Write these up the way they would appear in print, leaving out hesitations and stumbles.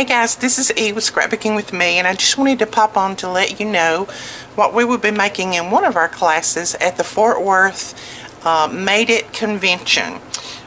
Hey guys, this is E with Scrapbooking with me, and I just wanted to pop on to let you know what we will be making in one of our classes at the Fort Worth Made It Convention,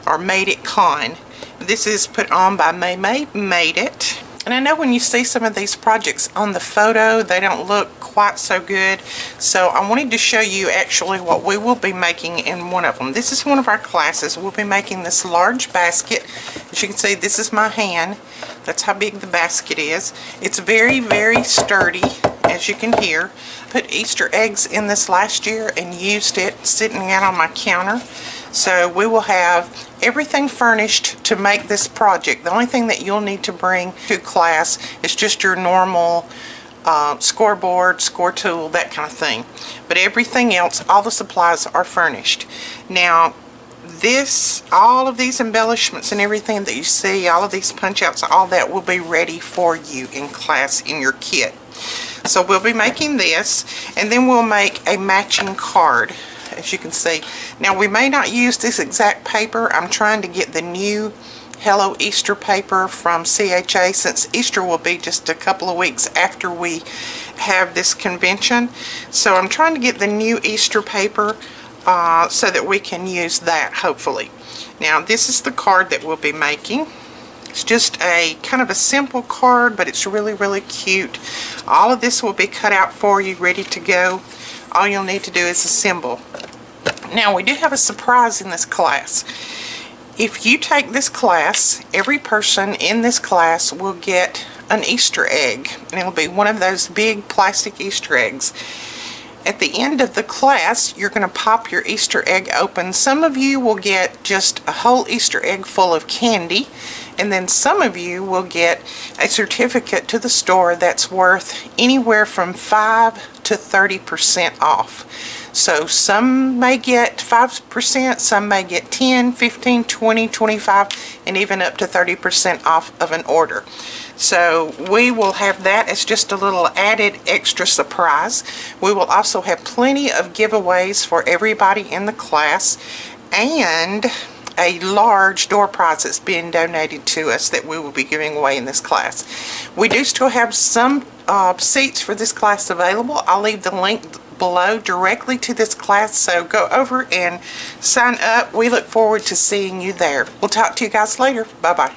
or Made It Con. This is put on by May Made It. And I know when you see some of these projects on the photo, they don't look quite so good. So I wanted to show you actually what we will be making in one of them. This is one of our classes. We'll be making this large basket. As you can see, this is my hand. That's how big the basket is. It's very, very sturdy, as you can hear. Put Easter eggs in this last year and used it sitting out on my counter. So we will have everything furnished to make this project. The only thing that you'll need to bring to class is just your normal scoreboard, score tool, that kind of thing. But everything else, all the supplies are furnished. Now, all of these embellishments and everything that you see, all of these punch outs, all that will be ready for you in class in your kit. So we'll be making this, and then we'll make a matching card, as you can see. Now, we may not use this exact paper. I'm trying to get the new Hello Easter paper from CHA, since Easter will be just a couple of weeks after we have this convention. So I'm trying to get the new Easter paper so that we can use that, hopefully. Now, this is the card that we'll be making. It's just a kind of a simple card, but it's really, really cute. All of this will be cut out for you, ready to go. All you'll need to do is assemble. Now, we do have a surprise in this class. If you take this class, every person in this class will get an Easter egg, and it'll be one of those big plastic Easter eggs. At the end of the class, you're going to pop your Easter egg open. Some of you will get just a whole Easter egg full of candy, and then some of you will get a certificate to the store that's worth anywhere from 5 to 30% off. So some may get 5%, some may get 10, 15, 20, 25, and even up to 30% off of an order. So we will have that as just a little added extra surprise. We will also have plenty of giveaways for everybody in the class, and a large door prize that's being donated to us that we will be giving away in this class. We do still have some seats for this class available. I'll leave the link below directly to this class, so go over and sign up. We look forward to seeing you there. We'll talk to you guys later. Bye-bye.